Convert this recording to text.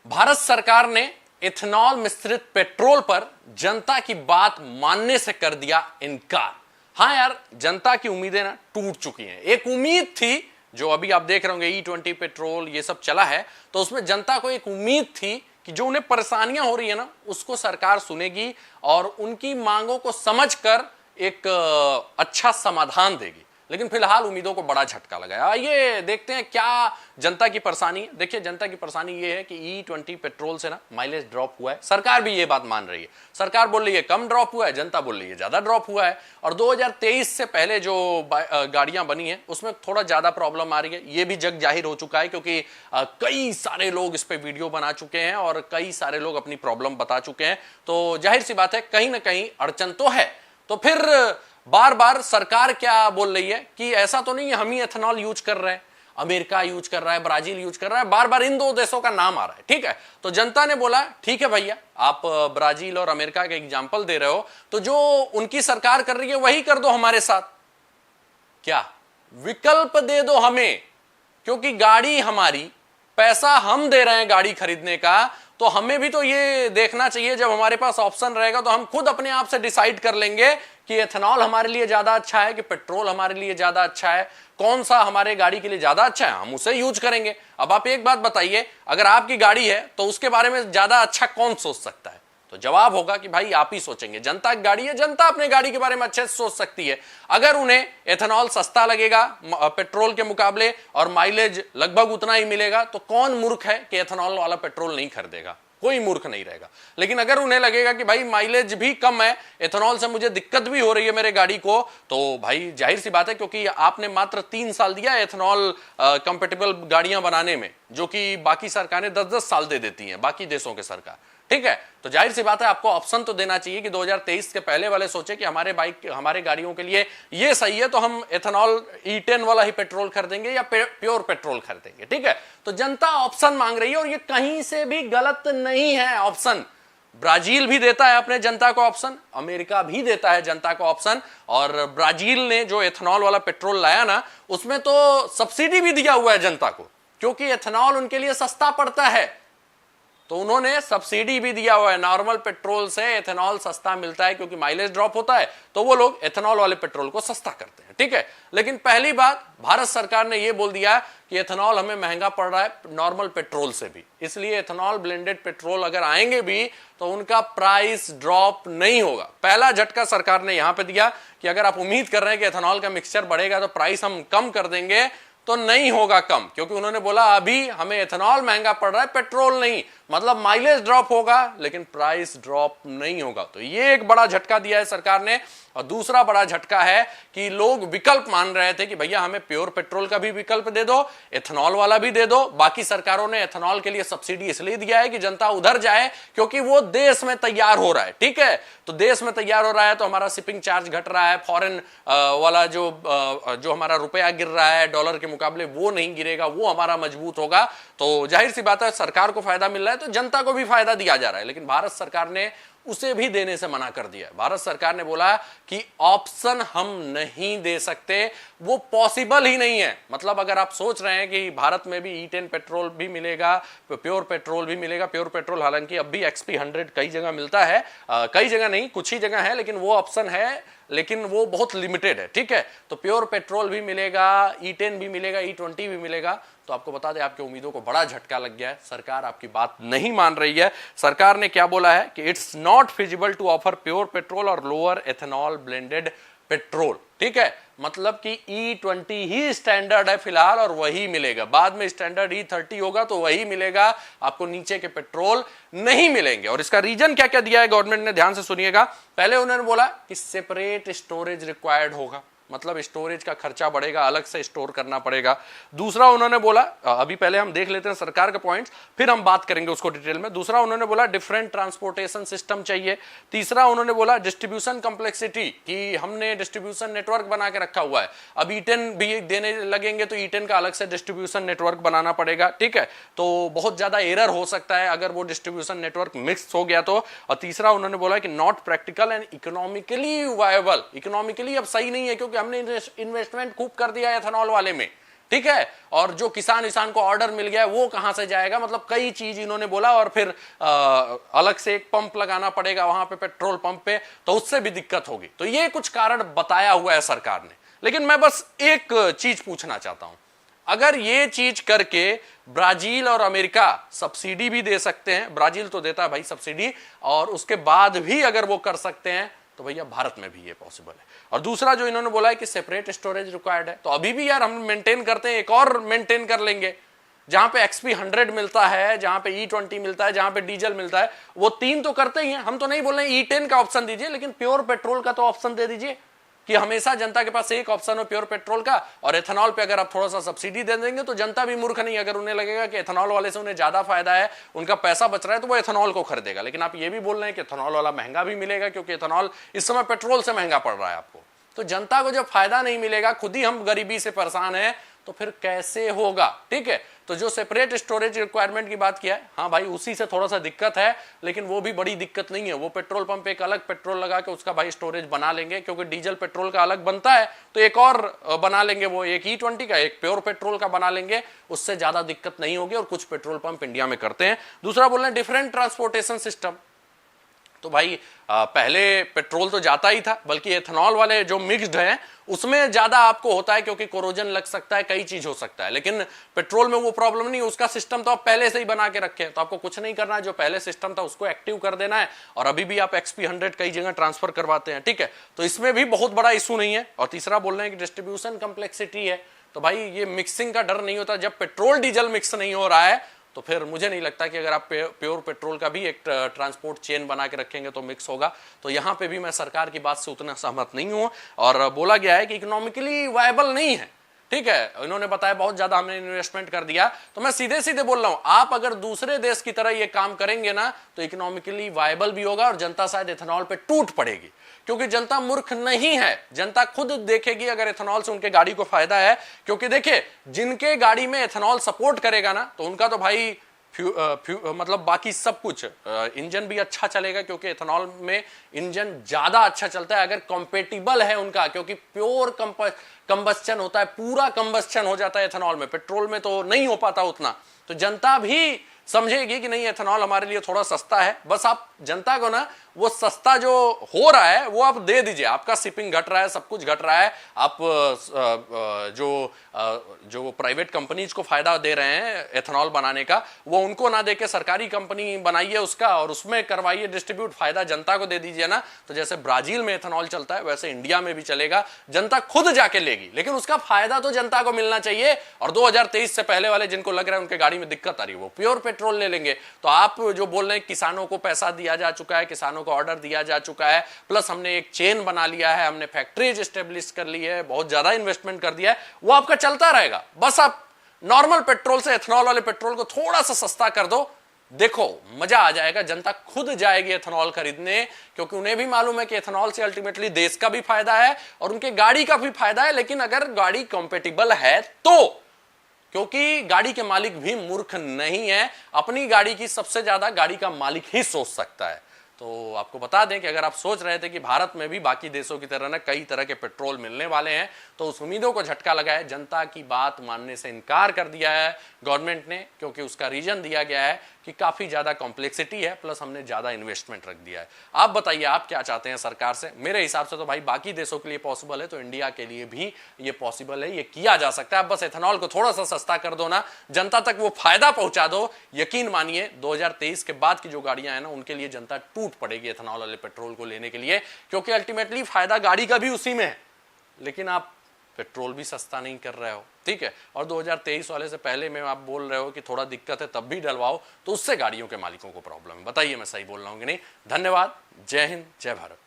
भारत सरकार ने इथेनॉल मिश्रित पेट्रोल पर जनता की बात मानने से कर दिया इनकार। हां यार, जनता की उम्मीदें ना टूट चुकी हैं। एक उम्मीद थी, जो अभी आप देख रहे होंगे E20 पेट्रोल ये सब चला है, तो उसमें जनता को एक उम्मीद थी कि जो उन्हें परेशानियां हो रही है ना, उसको सरकार सुनेगी और उनकी मांगों को समझकर एक अच्छा समाधान देगी। लेकिन फिलहाल उम्मीदों को बड़ा झटका लगा है। आइए देखते हैं क्या जनता की परेशानी है। देखिए, जनता की परेशानी ये है कि E20 पेट्रोल से ना माइलेज ड्रॉप हुआ है। सरकार भी ये बात मान रही है। सरकार बोल रही है कम ड्रॉप हुआ है, जनता बोल रही है ज्यादा ड्रॉप हुआ है। और 2023 से पहले जो गाड़ियां बनी है उसमें थोड़ा ज्यादा प्रॉब्लम आ रही है, ये भी जग जाहिर हो चुका है, क्योंकि कई सारे लोग इस पे वीडियो बना चुके हैं और कई सारे लोग अपनी प्रॉब्लम बता चुके हैं। तो जाहिर सी बात है, कहीं ना कहीं अड़चन तो है। तो फिर बार बार सरकार क्या बोल रही है कि ऐसा तो नहीं है हम ही एथेनॉल यूज कर रहे हैं, अमेरिका यूज कर रहा है, ब्राजील यूज कर रहा है, बार बार इन दो देशों का नाम आ रहा है। ठीक है, तो जनता ने बोला ठीक है भैया, आप ब्राजील और अमेरिका के एग्जाम्पल दे रहे हो, तो जो उनकी सरकार कर रही है वही कर दो हमारे साथ। क्या विकल्प दे दो हमें, क्योंकि गाड़ी हमारी, पैसा हम दे रहे हैं गाड़ी खरीदने का, तो हमें भी तो ये देखना चाहिए। जब हमारे पास ऑप्शन रहेगा तो हम खुद अपने आप से डिसाइड कर लेंगे कि एथेनॉल हमारे लिए ज्यादा अच्छा है कि पेट्रोल हमारे लिए ज्यादा अच्छा है, कौन सा हमारे गाड़ी के लिए ज्यादा अच्छा है, हम उसे यूज करेंगे। अब आप एक बात बताइए, अगर आपकी गाड़ी है तो उसके बारे में ज्यादा अच्छा कौन सोच सकता है? तो जवाब होगा कि भाई आप ही सोचेंगे। जनता की गाड़ी है, जनता अपने गाड़ी के बारे में अच्छे से सोच सकती है। अगर उन्हें एथेनॉल सस्ता लगेगा पेट्रोल के मुकाबले और माइलेज लगभग उतना ही मिलेगा, तो कौन मूर्ख है कि एथेनॉल वाला पेट्रोल नहीं खरीदेगा? कोई मूर्ख नहीं रहेगा। लेकिन अगर उन्हें लगेगा कि भाई माइलेज भी कम है, एथेनॉल से मुझे दिक्कत भी हो रही है मेरे गाड़ी को, तो भाई जाहिर सी बात है, क्योंकि आपने मात्र 3 साल दिया एथेनॉल कंपेटेबल गाड़ियां बनाने में, जो कि बाकी सरकारें 10-10 साल दे देती हैं, बाकी देशों के सरकार। ठीक है, तो जाहिर सी बात है आपको ऑप्शन तो देना चाहिए कि 2023 के पहले वाले सोचे कि हमारे गाड़ियों के लिए ये सही है, तो हम एथेनॉल E10 वाला ही पेट्रोल खरीदेंगे या प्योर पेट्रोल खरीदेंगे। ठीक है, तो जनता ऑप्शन मांग रही है और ये कहीं से भी गलत नहीं है ऑप्शन। ब्राजील भी देता है अपने जनता को ऑप्शन, अमेरिका भी देता है जनता को ऑप्शन। और ब्राजील ने जो एथेनॉल वाला पेट्रोल लाया ना, उसमें तो सब्सिडी भी दिया हुआ है जनता को, क्योंकि एथेनॉल उनके लिए सस्ता पड़ता है, तो उन्होंने सब्सिडी भी दिया हुआ है। नॉर्मल पेट्रोल से एथेनॉल सस्ता मिलता है क्योंकि माइलेज ड्रॉप होता है, तो वो लोग एथेनॉल वाले पेट्रोल को सस्ता करते हैं। ठीक है, लेकिन पहली बात, भारत सरकार ने ये बोल दिया कि एथेनॉल हमें महंगा पड़ रहा है नॉर्मल पेट्रोल से भी, इसलिए एथेनॉल ब्लेंडेड पेट्रोल अगर आएंगे भी तो उनका प्राइस ड्रॉप नहीं होगा। पहला झटका सरकार ने यहां पे दिया कि अगर आप उम्मीद कर रहे हैं कि एथेनॉल का मिक्सचर बढ़ेगा तो प्राइस हम कम कर देंगे, तो नहीं होगा कम, क्योंकि उन्होंने बोला अभी हमें एथेनॉल महंगा पड़ रहा है, पेट्रोल नहीं। मतलब माइलेज ड्रॉप होगा लेकिन प्राइस ड्रॉप नहीं होगा। तो ये एक बड़ा झटका दिया है सरकार ने। और दूसरा बड़ा झटका है कि लोग विकल्प मान रहे थे कि भैया हमें प्योर पेट्रोल का भी विकल्प दे दो, एथेनॉल वाला भी दे दो। बाकी सरकारों ने एथेनॉल के लिए सब्सिडी इसलिए दिया है कि जनता उधर जाए, क्योंकि वो देश में तैयार हो रहा है। ठीक है, तो देश में तैयार हो रहा है तो हमारा शिपिंग चार्ज घट रहा है, फॉरेन वाला जो हमारा रुपया गिर रहा है डॉलर के मुकाबले, वो नहीं गिरेगा, वो हमारा मजबूत होगा। तो जाहिर सी बात है सरकार को फायदा मिल रहा है, तो जनता को भी फायदा दिया जा रहा है। लेकिन भारत सरकार ने उसे भी देने से मना कर दिया। भारत सरकार ने बोला कि ऑप्शन हम नहीं दे सकते, वो पॉसिबल ही नहीं है। मतलब अगर आप सोच रहे हैं कि भारत में भी E10 पेट्रोल भी मिलेगा, प्योर पेट्रोल भी मिलेगा, प्योर पेट्रोल हालांकि अब भी XP100 कई जगह मिलता है, कई जगह नहीं, कुछ ही जगह है, लेकिन वो ऑप्शन है, लेकिन वो बहुत लिमिटेड है। ठीक है, तो प्योर पेट्रोल भी मिलेगा, E10 भी मिलेगा, E20 भी मिलेगा। तो आपको बता दें, आपकी उम्मीदों को बड़ा झटका लग गया है। सरकार आपकी बात नहीं मान रही है। सरकार ने क्या बोला है कि it's not feasible to offer pure petrol और लोअर एथेनॉल ब्लेंडेड पेट्रोल। ठीक है, मतलब कि E20 ही स्टैंडर्ड है फिलहाल और वही मिलेगा। बाद में स्टैंडर्ड E30 होगा तो वही मिलेगा, आपको नीचे के पेट्रोल नहीं मिलेंगे। और इसका रीजन क्या क्या दिया है गवर्नमेंट ने, ध्यान से सुनिएगा। पहले उन्होंने बोला कि सेपरेट स्टोरेज रिक्वायर्ड होगा, मतलब स्टोरेज का खर्चा बढ़ेगा, अलग से स्टोर करना पड़ेगा। दूसरा उन्होंने बोला, अभी पहले हम देख लेते हैं सरकार के पॉइंट्स, फिर हम बात करेंगे उसको डिटेल में। दूसरा उन्होंने बोला डिफरेंट ट्रांसपोर्टेशन सिस्टम चाहिए। तीसरा उन्होंने बोला डिस्ट्रीब्यूशन कॉम्प्लेक्सिटी, कि हमने डिस्ट्रीब्यूशन नेटवर्क बना के रखा हुआ है, अब E10 भी देने लगेंगे तो E10 का अलग से डिस्ट्रीब्यूशन नेटवर्क बनाना पड़ेगा। ठीक है, तो बहुत ज्यादा एरर हो सकता है अगर वो डिस्ट्रीब्यूशन नेटवर्क मिक्स हो गया तो। और तीसरा उन्होंने बोला कि not practical and economically viable. Economically अब सही नहीं है, क्योंकि हमने इन्वेस्टमेंट खूब कर दिया एथेनॉल वाले में। ठीक है। और जो किसान को ऑर्डर मिल गया वो कहां से जाएगा, मतलब कई चीज इन्होंने बोला। और फिर अलग से एक पंप लगाना पड़ेगा वहां पे, पेट्रोल पंप पे, तो उससे भी दिक्कत होगी। तो ये कुछ कारण बताया हुआ है सरकार ने। लेकिन मैं बस एक चीज पूछना चाहता हूं, अगर ये चीज करके ब्राजील और अमेरिका सब्सिडी भी दे सकते हैं, ब्राजील तो देता है भाई सब्सिडी, और उसके बाद भी अगर वो कर सकते हैं, तो भैया भारत में भी ये पॉसिबल है। और दूसरा जो इन्होंने बोला है कि सेपरेट स्टोरेज रिक्वायर्ड है, तो अभी भी यार हम मेंटेन करते हैं, एक और मेंटेन कर लेंगे। जहां पे XP 100 मिलता है, जहां पे E20 मिलता है, जहां पे डीजल मिलता है, वो 3 तो करते ही हैं। हम तो नहीं बोल रहे E10 का ऑप्शन दीजिए, लेकिन प्योर पेट्रोल का तो ऑप्शन दे दीजिए कि हमेशा जनता के पास एक ऑप्शन हो प्योर पेट्रोल का। और एथेनॉल पे अगर आप थोड़ा सा सब्सिडी दे देंगे तो जनता भी मूर्ख नहीं, अगर उन्हें लगेगा कि एथेनॉल वाले से उन्हें ज्यादा फायदा है, उनका पैसा बच रहा है, तो वो एथेनॉल को खरीदेगा। लेकिन आप ये भी बोल रहे हैं कि एथेनॉल वाला महंगा भी मिलेगा, क्योंकि एथेनॉल इस समय पेट्रोल से महंगा पड़ रहा है आपको। तो जनता को जब फायदा नहीं मिलेगा, खुद ही हम गरीबी से परेशान हैं, तो फिर कैसे होगा। ठीक है, तो जो सेपरेट स्टोरेज रिक्वायरमेंट की बात किया है, हाँ भाई उसी से थोड़ा सा दिक्कत है, लेकिन वो भी बड़ी दिक्कत नहीं है। वो पेट्रोल पंप एक अलग पेट्रोल लगा के उसका भाई स्टोरेज बना लेंगे, क्योंकि डीजल पेट्रोल का अलग बनता है, तो एक और बना लेंगे, वो एक E20 का, एक प्योर पेट्रोल का बना लेंगे, उससे ज्यादा दिक्कत नहीं होगी। और कुछ पेट्रोल पंप इंडिया में करते हैं। दूसरा बोल रहे हैं डिफरेंट ट्रांसपोर्टेशन सिस्टम। तो भाई पहले पेट्रोल तो जाता ही था, बल्कि एथेनॉल वाले जो मिक्स्ड हैं उसमें ज्यादा आपको होता है, क्योंकि कोरोजन लग सकता है, कई चीज हो सकता है। लेकिन पेट्रोल में वो प्रॉब्लम नहीं, उसका सिस्टम तो आप पहले से ही बना के रखे हैं, तो आपको कुछ नहीं करना है। जो पहले सिस्टम था उसको एक्टिव कर देना है। और अभी भी आप XP 100 कई जगह ट्रांसफर करवाते हैं, ठीक है, तो इसमें भी बहुत बड़ा इशू नहीं है। और तीसरा बोल रहे हैं कि डिस्ट्रीब्यूशन कम्प्लेक्सिटी है, तो भाई ये मिक्सिंग का डर नहीं होता। जब पेट्रोल डीजल मिक्स नहीं हो रहा है, तो फिर मुझे नहीं लगता कि अगर आप प्योर पेट्रोल का भी एक ट्रांसपोर्ट चेन बना के रखेंगे तो मिक्स होगा। तो यहां पे भी मैं सरकार की बात से उतना सहमत नहीं हूं। और बोला गया है कि इकोनॉमिकली वायबल नहीं है, ठीक है। इन्होंने बताया बहुत ज्यादा हमने इन्वेस्टमेंट कर दिया, तो मैं सीधे सीधे बोल रहा हूं, आप अगर दूसरे देश की तरह ये काम करेंगे ना, तो इकोनॉमिकली वायबल भी होगा और जनता शायद एथेनॉल पे टूट पड़ेगी। क्योंकि जनता मूर्ख नहीं है, जनता खुद देखेगी अगर एथेनॉल से उनके गाड़ी को फायदा है। क्योंकि देखिए, जिनके गाड़ी में एथेनॉल सपोर्ट करेगा ना, तो उनका तो भाई मतलब बाकी सब कुछ, इंजन भी अच्छा चलेगा, क्योंकि एथेनॉल में इंजन ज्यादा अच्छा चलता है अगर कंपेटिबल है उनका, क्योंकि प्योर कंबस्चन होता है, पूरा कंबस्चन हो जाता है एथेनॉल में, पेट्रोल में तो नहीं हो पाता उतना। तो जनता भी समझेगी कि नहीं, एथेनॉल हमारे लिए थोड़ा सस्ता है। बस आप जनता को ना वो सस्ता जो हो रहा है वो आप दे दीजिए। आपका शिपिंग घट रहा है, सब कुछ घट रहा है, आप जो प्राइवेट कंपनीज को फायदा दे रहे हैं एथेनॉल बनाने का, वो उनको ना देके सरकारी कंपनी बनाइए उसका, और उसमें करवाइए डिस्ट्रीब्यूट, फायदा जनता को दे दीजिए ना। तो जैसे ब्राजील में एथेनॉल चलता है, वैसे इंडिया में भी चलेगा, जनता खुद जाके लेगी, लेकिन उसका फायदा तो जनता को मिलना चाहिए। और 2023 से पहले वाले जिनको लग रहा है उनके गाड़ी में दिक्कत आ रही है, वो प्योर पेट्रोल ले लेंगे। तो आप जो बोल रहे हैं किसानों को पैसा दिया जा चुका है, किसानों को ऑर्डर दिया जा चुका है, प्लस हमने एक चेन बना लिया है, हमने फैक्ट्रीज एस्टेब्लिश कर ली है, बहुत ज्यादा इन्वेस्टमेंट कर दिया है, वो आपका चलता रहेगा। बस आप नॉर्मल पेट्रोल से एथेनॉल वाले पेट्रोल को थोड़ा सा सस्ता कर दो, देखो मजा आ जाएगा, जनता खुद जाएगी एथेनॉल खरीदने, क्योंकि उन्हें भी मालूम है कि एथेनॉल से अल्टीमेटली देश का भी फायदा है और उनके गाड़ी का भी फायदा है। लेकिन अगर गाड़ी कंपेटिबल है तो, क्योंकि गाड़ी के मालिक भी मूर्ख नहीं है, अपनी गाड़ी की सबसे ज्यादा गाड़ी का मालिक ही सोच सकता है। तो आपको बता दें कि अगर आप सोच रहे थे कि भारत में भी बाकी देशों की तरह ना कई तरह के पेट्रोल मिलने वाले हैं, तो उस उम्मीदों को झटका लगा है। जनता की बात मानने से इनकार कर दिया है गवर्नमेंट ने, क्योंकि उसका रीजन दिया गया है कि काफी ज्यादा कॉम्प्लेक्सिटी है, प्लस हमने ज्यादा इन्वेस्टमेंट रख दिया है। आप बताइए आप क्या चाहते हैं सरकार से। मेरे हिसाब से तो भाई बाकी देशों के लिए पॉसिबल है, तो इंडिया के लिए भी ये पॉसिबल है, ये किया जा सकता है। आप बस एथेनॉल को थोड़ा सा सस्ता कर दो ना, जनता तक वो फायदा पहुंचा दो, यकीन मानिए 2023 के बाद की जो गाड़ियां हैं ना, उनके लिए जनता टूट पड़ेगी एथेनॉल वाले पेट्रोल को लेने के लिए, क्योंकि अल्टीमेटली फायदा गाड़ी का भी उसी में है, लेकिन आप पेट्रोल भी सस्ता नहीं कर रहे हो, ठीक है। और 2023 वाले से पहले में आप बोल रहे हो कि थोड़ा दिक्कत है तब भी डलवाओ, तो उससे गाड़ियों के मालिकों को प्रॉब्लम है। बताइए मैं सही बोल रहा हूं कि नहीं। धन्यवाद, जय हिंद, जय भारत।